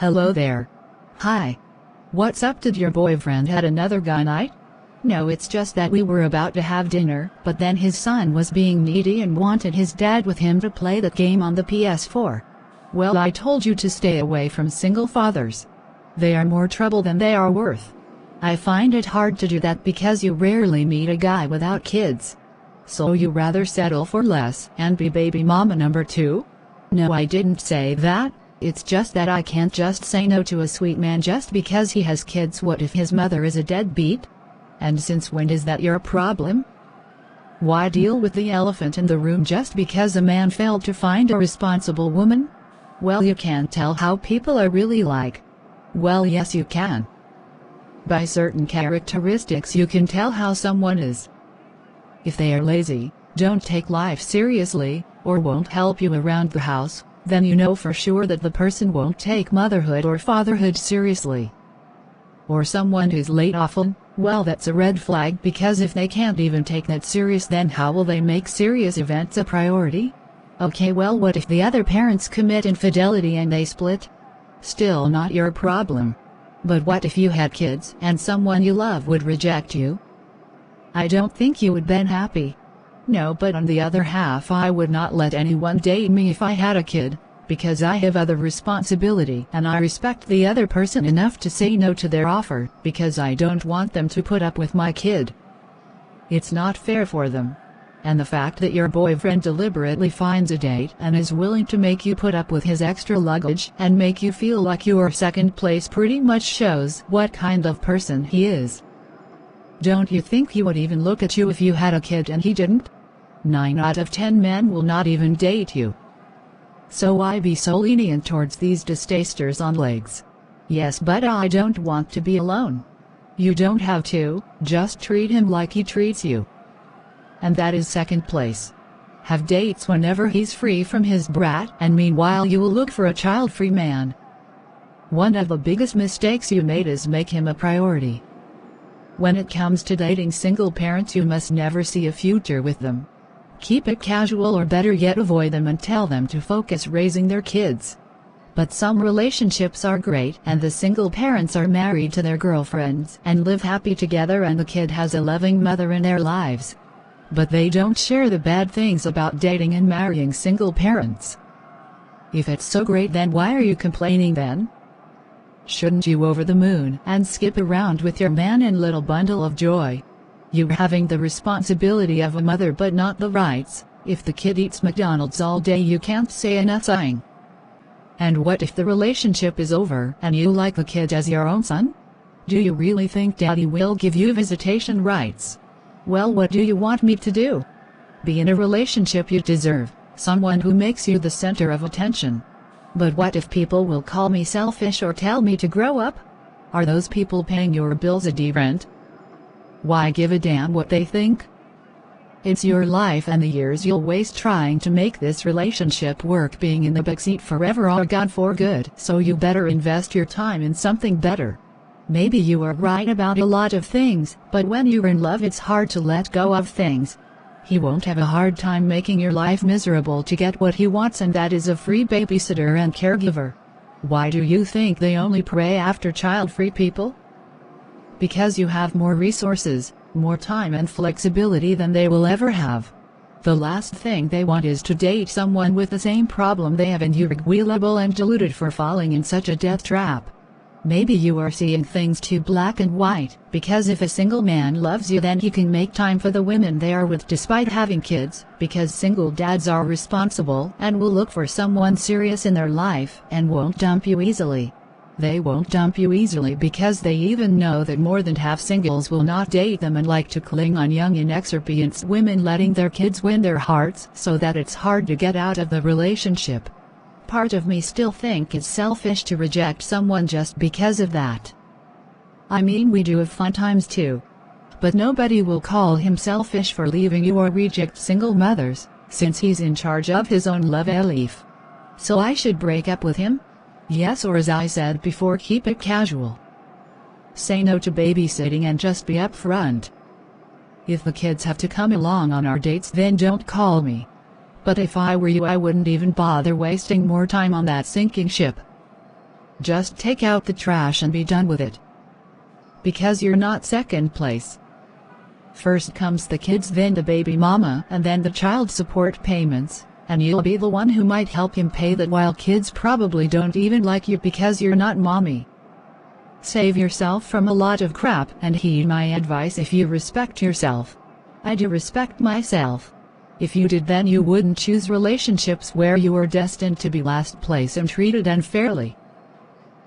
Hello there. Hi. What's up, did your boyfriend had another guy night? No, it's just that we were about to have dinner, but then his son was being needy and wanted his dad with him to play that game on the PS4. Well, I told you to stay away from single fathers. They are more trouble than they are worth. I find it hard to do that because you rarely meet a guy without kids. So you rather settle for less and be baby mama number 2? No, I didn't say that. It's just that I can't just say no to a sweet man just because he has kids. What if his mother is a deadbeat? And since when is that your problem? Why deal with the elephant in the room just because a man failed to find a responsible woman? Well, you can't tell how people are really like. Well, yes you can. By certain characteristics you can tell how someone is. If they are lazy, don't take life seriously, or won't help you around the house, then you know for sure that the person won't take motherhood or fatherhood seriously. Or someone who's late often, well, that's a red flag, because if they can't even take that serious, then how will they make serious events a priority? Okay, well, what if the other parents commit infidelity and they split? Still not your problem. But what if you had kids and someone you love would reject you? I don't think you would been happy. No, but on the other half, I would not let anyone date me if I had a kid, because I have other responsibility and I respect the other person enough to say no to their offer, because I don't want them to put up with my kid. It's not fair for them. And the fact that your boyfriend deliberately finds a date and is willing to make you put up with his extra luggage and make you feel like you are second place pretty much shows what kind of person he is. Don't you think he would even look at you if you had a kid and he didn't? 9 out of 10 men will not even date you. So why be so lenient towards these distasters on legs? Yes, but I don't want to be alone. You don't have to, just treat him like he treats you. And that is second place. Have dates whenever he's free from his brat, and meanwhile you will look for a child-free man. One of the biggest mistakes you made is make him a priority. When it comes to dating single parents, you must never see a future with them. Keep it casual, or better yet avoid them and tell them to focus raising their kids. But some relationships are great and the single parents are married to their girlfriends and live happy together and the kid has a loving mother in their lives. But they don't share the bad things about dating and marrying single parents. If it's so great, then why are you complaining then? Shouldn't you over the moon and skip around with your man in little bundle of joy? You're having the responsibility of a mother but not the rights. If the kid eats McDonald's all day, you can't say nothing. And what if the relationship is over and you like the kid as your own son? Do you really think daddy will give you visitation rights? Well, what do you want me to do? Be in a relationship you deserve, someone who makes you the center of attention. But what if people will call me selfish or tell me to grow up? Are those people paying your bills a rent? Why give a damn what they think? It's your life, and the years you'll waste trying to make this relationship work being in the backseat forever are gone for good, so you better invest your time in something better. Maybe you are right about a lot of things, but when you're in love it's hard to let go of things. He won't have a hard time making your life miserable to get what he wants, and that is a free babysitter and caregiver. Why do you think they only pray after child-free people? Because you have more resources, more time and flexibility than they will ever have. The last thing they want is to date someone with the same problem they have, and you're gullible and deluded for falling in such a death trap. Maybe you are seeing things too black and white, because if a single man loves you, then he can make time for the women they are with despite having kids, because single dads are responsible and will look for someone serious in their life and won't dump you easily. They won't dump you easily because they even know that more than half singles will not date them and like to cling on young inexperienced women, letting their kids win their hearts so that it's hard to get out of the relationship. Part of me still think it's selfish to reject someone just because of that. I mean, we do have fun times too. But nobody will call him selfish for leaving you or reject single mothers, since he's in charge of his own love life. So I should break up with him? Yes, or as I said before, keep it casual. Say no to babysitting and just be upfront. If the kids have to come along on our dates, then don't call me. But if I were you, I wouldn't even bother wasting more time on that sinking ship. Just take out the trash and be done with it. Because you're not second place. First comes the kids, then the baby mama, and then the child support payments, and you'll be the one who might help him pay that, while kids probably don't even like you because you're not mommy. Save yourself from a lot of crap and heed my advice if you respect yourself. I do respect myself. If you did, then you wouldn't choose relationships where you are destined to be last place and treated unfairly.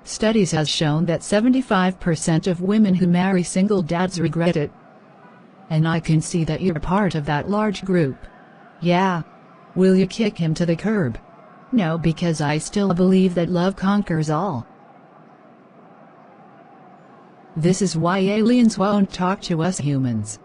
Studies has shown that 75% of women who marry single dads regret it. And I can see that you're part of that large group. Yeah. Will you kick him to the curb? No, because I still believe that love conquers all. This is why aliens won't talk to us humans.